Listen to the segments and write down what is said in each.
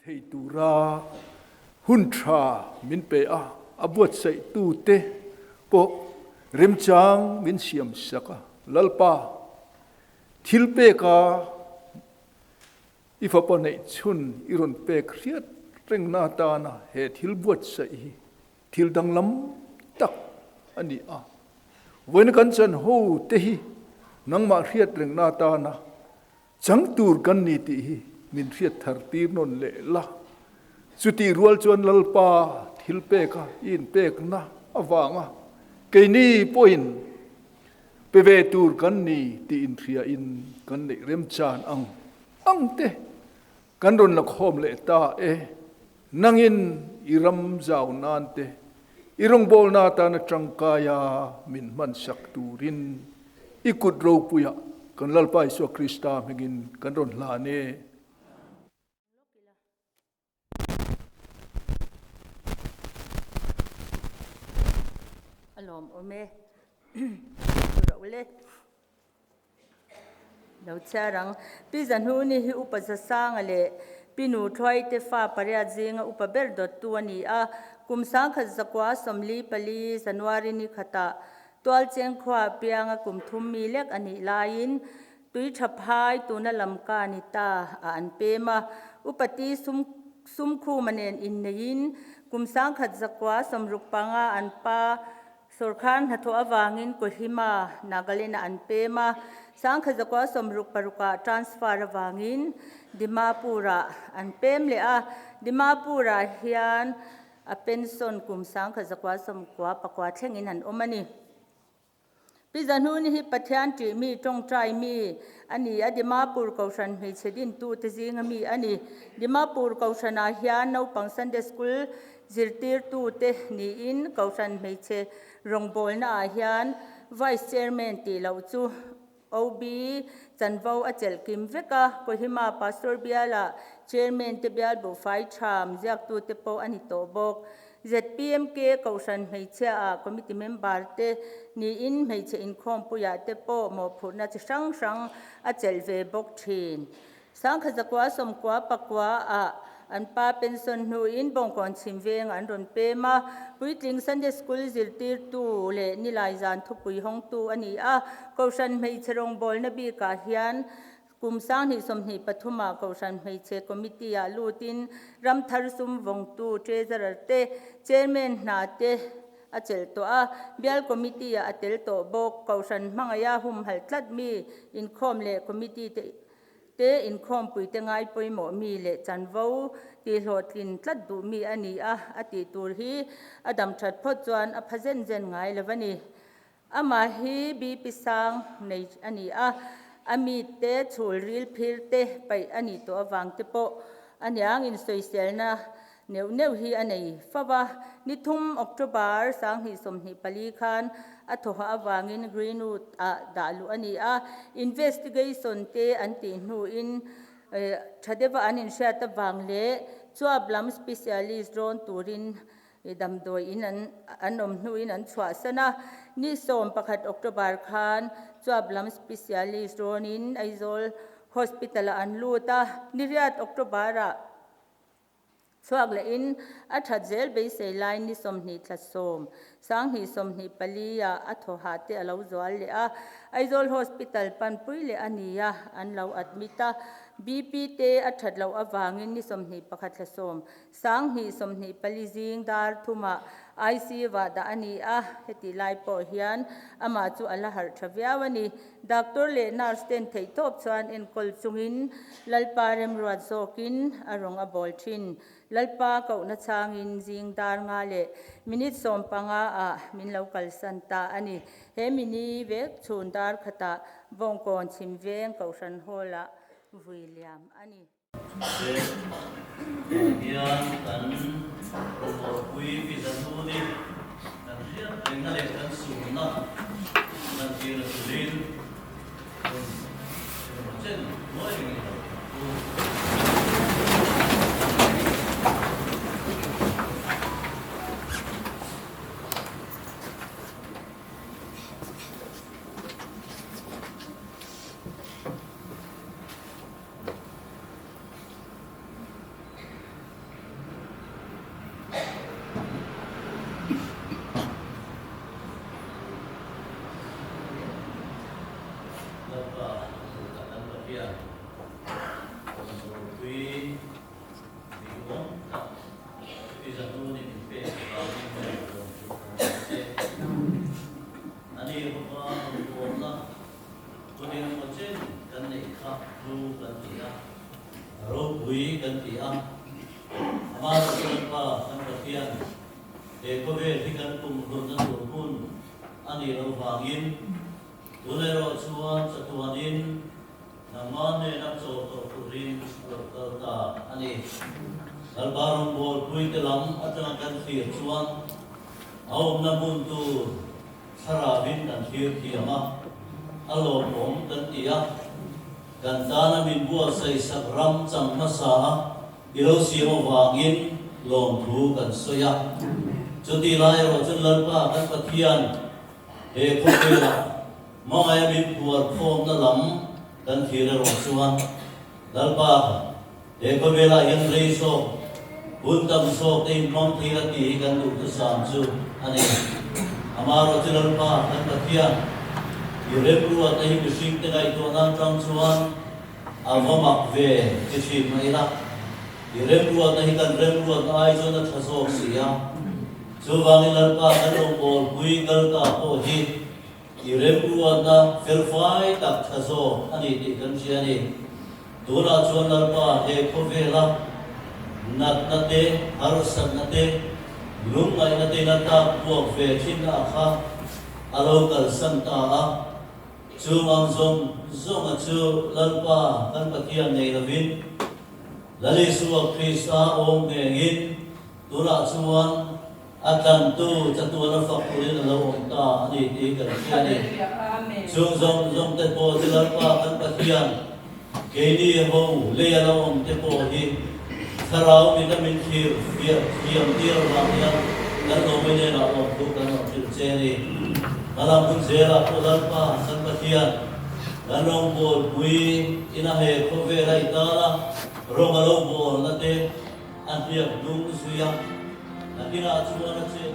thei tura hun tha min pe a abuat sei tu te po rem chang min siam saka lalpa thil pe ka ifa po nei chun iron pe khriat reng na ta na he thil buat sei thil dang lam tak ani a wen kan chan ho te hi nang ma khriat reng na ta na chang tur kan ni ti hi min riat thar tir non le la chuti rual chuan lalpa thil pek a in pek na awanga ke ni point pe ve tur kan ni ti in thria in kan nei rem chan ang te kan ron la khom le ta nangin iram zau nan te irong bol na ta na trangkaya min man sak turin ikut ro puya kan lalpa iso krista megin kan ron la ne alom ome ule lo charang pizan hu ni hi upasasang ale pinu thoi te fa paria jinga upaber dot tu ani a kumsang kha zakwa somli pali january ni khata twal cheng khwa pianga kumthum mi lek ani lain tui thaphai tuna lamka ni ta an pema upati sum khu manen in nein kumsang kha zakwa somruk panga an pa Sorkhan hatho awangin Kohima Nagalena anpema sangkha zakwa somruk paruka transfer awangin Dimapura anpem le a Dimapura hian a pension kum sangkha zakwa somkwa pakwa thengin an omani Pizanu ni hi pathian ti mi tong trai mi ani a Dimapur kaushan hei chedin tu te jinga mi ani Dimapur kaushana hian no pang Sunday school zirtir tu te ni in kaushan hei che rongbol na hian vice chairman ti lo chu OB chanvo achel kim veka Kohima pastor biala chairman te bial bo fai tham jak tu te po ani to bok ZPMK kaushan hei che a committee member te ni in hei che in khom puya te po mo phuna chi sang achel ve bok thin sangkha zakwa somkwa pakwa a anpa pension nu in bong kon chimveng an ron pema puitling Sunday school zirtir tu le nilai zan thu pui hong tu ani a kaushan mei cherong bol na bi ka hian kumsang ni somni pathuma kaushan mei che committee a lutin ramthar sum wong tu treasurer te chairman na te achel to a bial committee a atel to bok kaushan mangaya hum hal tlat mi in khom le committee te in khom pui te ngai poi mo mi le chanvo ti hlotlin tlat du mi ani a ati tur hi adam that pho chuan a phazen zen ngai lewani ama hi bi pisang nei ani a ami te chul ril phir te pai ani to awang te po aniang in soisel na neu hi anei fawa nithum October sang hi somni pali khan athoha awangin greenwood a dalu ani a investigation te anti nu in thadeva anin shat wangle chuablam specialist ron turin damdoi in anom nu in an chwa sana ni som pakhat October khan chuablam specialist ron in Aizol hospital an luta niriat October a chuak le in a thatzel be sei line ni somni thlasom sang hi somni palia atho hate alo zwal le a Aizol hospital panpui le ania an lo admita BP te a thatlo awangin ni somni pakhat thlasom sang hi somni pali jing dar thuma IC wa da ani a heti lai po hian ama chu ala har thawiawani doctor le nurse ten thei top chuan en kol chungin lalparem ruat zokin arong a bol thin lalpa ko na changin jing dar nga le minute som panga a min local santa ani he mini ve chun dar khata bongkon chimveng kausan hola William ani Yan kan pui pizanu ni kan riat tengah le kan suna kan kira tulin macam moi ni kan ti a ama kan pa kan pathian e ko ve thi kan kum ron na tur hun ani lo wangin tule ro chuan chatuanin namane na cho to kurin ta ani albaron bol pui te lam atang kan thir chuan aum na mun tu sarabin kan thir thi ama alo pom kan ti a kan dana min bua sai sakram chang na sa ilo siamo wangin lom thu kan soya chuti lai ro chun lalpa kan pathian he khopela maya min buar phom na lam kan thira ro chuan lalpa he khopela yan rei so buntam so te mong thira ti kan du tu sam chu ani amaro chun lalpa kan pathian irem ruwa tahi kusing te ngai to nan tram chuan avamak ve chi mai la irem ruwa tahi kan rem ruwa ai zo na thasok sia chu wangin lalpa kan ong bol pui gal ka po hi irem ruwa na felfai tak thaso ani ti kan chi ani tula chuan lalpa he khovela nat na te harsan na te lungai na te na ta puak ve thin na kha alo kal san ta a chu ang zong a chu lalpa kan pathian nei lavin lali suwa krista om ngin tula chuan atan tu chatuana fakurin alo ta ani ti kan ani chung zong te po ti lalpa kan pathian keini ho le alo om te po hi tharau vitamin thir fiam tir ram ya kan lo me ne na lo tu kan lo til che ni malam pun zela po lalpa kan pathian ganong bol pui ina he ko ve rai ta la rong alo bol na te an hiap dung suya nakina chuan che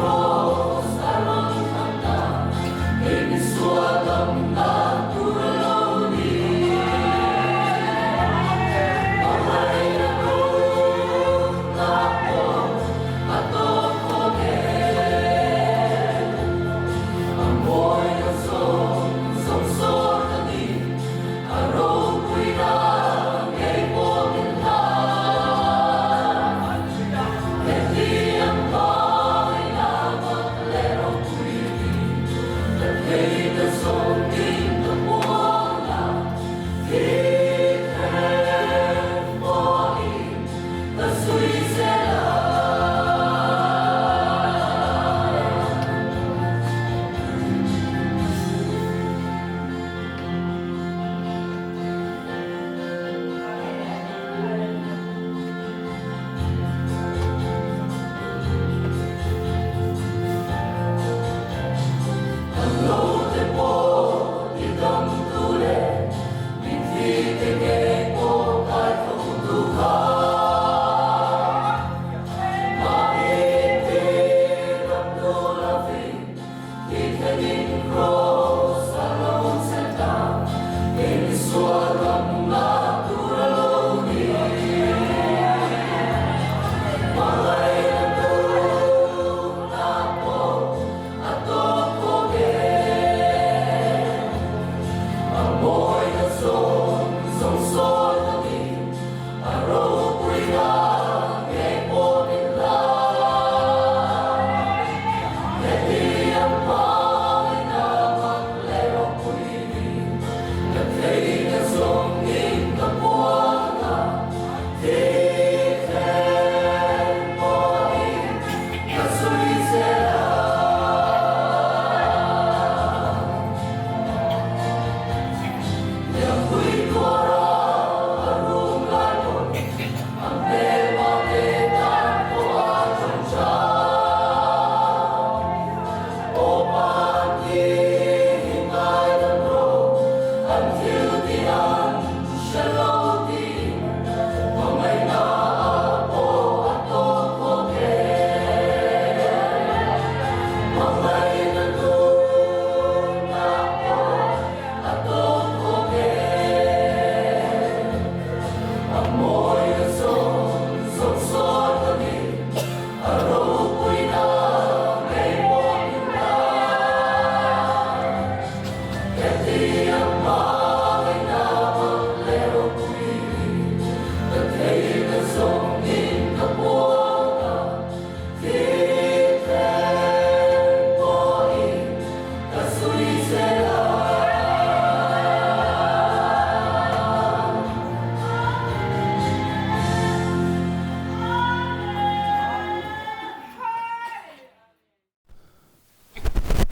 Cross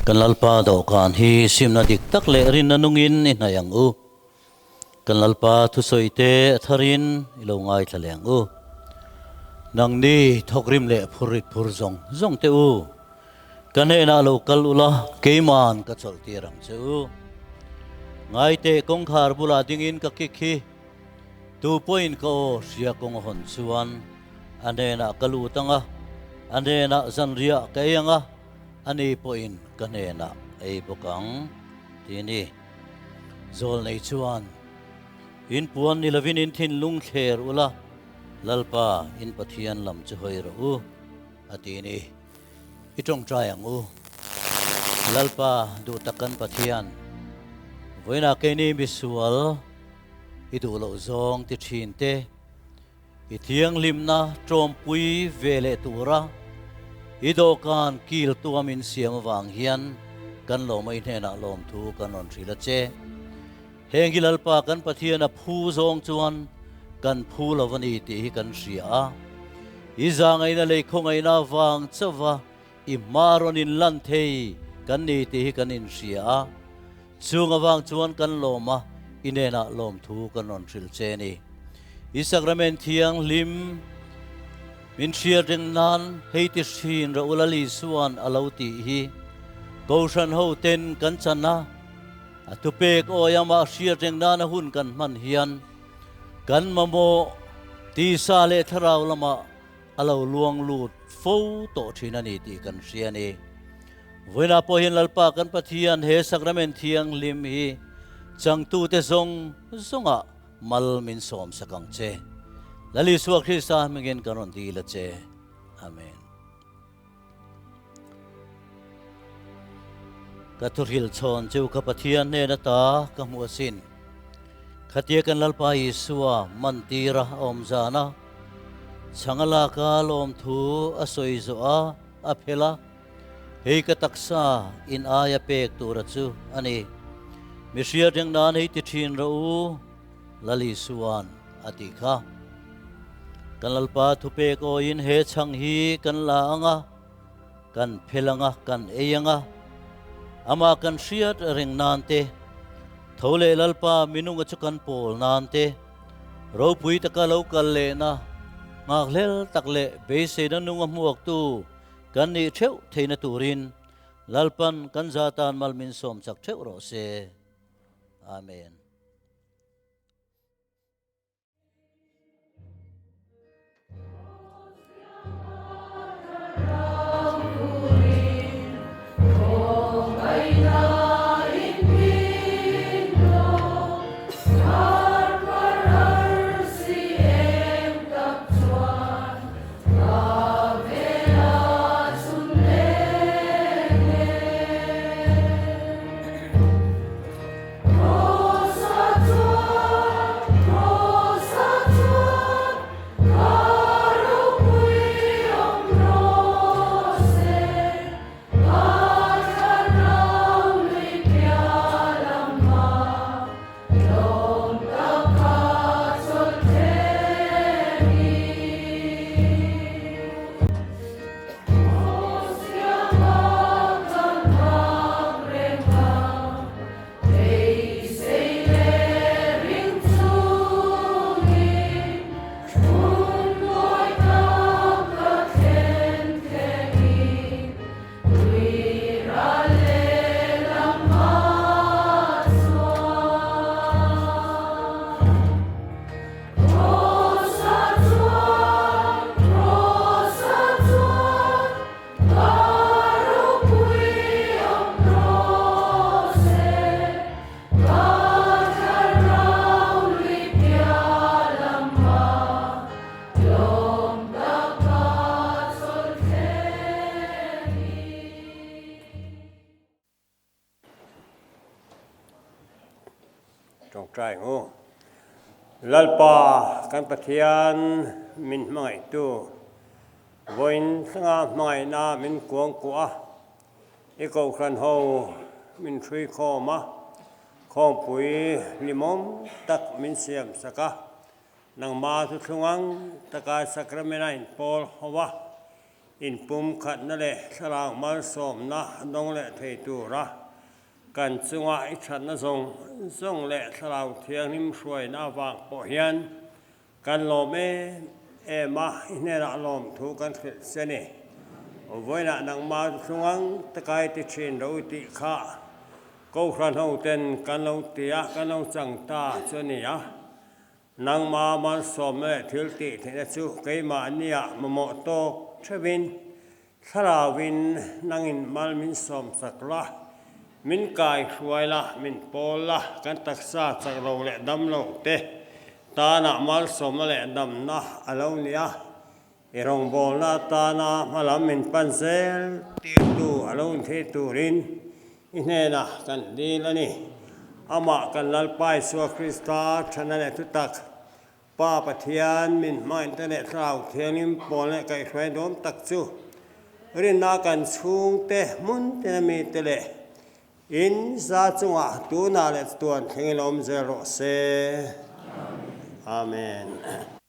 kan lalpa do kan hi simna dik tak le rin nanungin in hayang u kan lalpa thu soite tharin ilo ngai thaleng u nang ni thokrim le phurit phurjong jong te u kan he na lo kal ula keiman ka chol ti rang chu ngai te kong khar bula dingin ka kikhi 2 point ko sia kong hon chuan ane na kalu tanga ane na zanria kayanga ani point kane na ei bokang tini zol nei chuan in puan ni lavin in thin lung kher ula lalpa in pathian lam chu hoi ro u atini itong tryang u lalpa du takan pathian voina keni bisual idu lo zong ti thin te i thiang limna trom pui vele tura ido kan kil tuamin siam wang hian kan lo mai hena lom thu kan on thila che hengi lalpa kan pathian a phu zong chuan kan phu lovani ti hi kan ria i zangai na le khongai na wang chawa i maron in lan thei kan ni ti hi kan in ria chunga wang chuan kan loma inena lom thu kan on thil che ni i sakrament thiang lim min shia reng nan hei ti shin ra ulali suan alo ti hi goshan ho ten kan chana atupek oyama shia reng nan hun kan man hian kan mamo ti sa le tharau lama alo luang lut fo to thina ni ti kan ria ni voina po hin lalpa kan pathian he sakrament thiang lim hi chang tu te zong zonga mal min som sakang che lali suwa Krista mingen karon di la che amen katurhil chon chu ka pathian ne na ta ka mu sin khatia kan lalpa Yesua mantira om zana changala ka lom thu asoi zo a phela hei ka taksa in aya pek tura chu ani misia deng nan hei ti thin ro lali suan ati kha kan lalpa thupe ko in he chang hi kan la anga kan phelanga kan eyanga ama kan hriat reng nan te thole lalpa minunga chu kan pol nan te ro pui taka lo kal le na ngak hlel tak le be se na nunga muak tu kan ni theu theina turin lalpan kan zatan malmin som chak theu ro se amen trong trai ngô lalpa kan pathian min mangai tu voin sanga mangai na min kuang kwa eko khan ho min thui kho ma khom pui limom tak min siam saka nang ma thu thungang taka sakramenain pol hawa อินปุ่มขัดนั่นแหละสลางมาสมนะน้องแหละเทตูระกันจังหวะอิฉันนะส่งแหละสลาวเทียงนิ่มช่วยน้าฟังปอเฮียนกันลมมาเนี่ยละลมถูกกันเสน่ห์วันนั้นนางมาช่วงตะไคร้ติดเชนเราติขาก็ครันเอาเต็นกันเราเตียกันเราจังตาเสน่ห์นางมาสมเลยทิลติที่จะสู้ไกมาเนี่ยมาโมโตชวินสลาวินนางอินมามินสมสักละมินกายช่วยละมินโปละกันตักษาจากเราแหละดำเราเตตาหน้ามาสมแหละดำนะอารมณ์เนี่ยรองบอลละตาหน้ามาลามินปันเซลตีตูอารมณ์เทตูรินอินเนนะกันดีแล้วนี่อามากันลัลไปสัวคริสตาชนะแหละทุตักป้าปะเทียนมินมาอินเทอร์เน็ตเราเทียนิมปอนและไก่ไฟโดมตักจูเรียนนากันชุงเตมุนเตนมีเตเลอินซาจุงะตูนาเลตตัวเทงลมเซโรเซอาเมน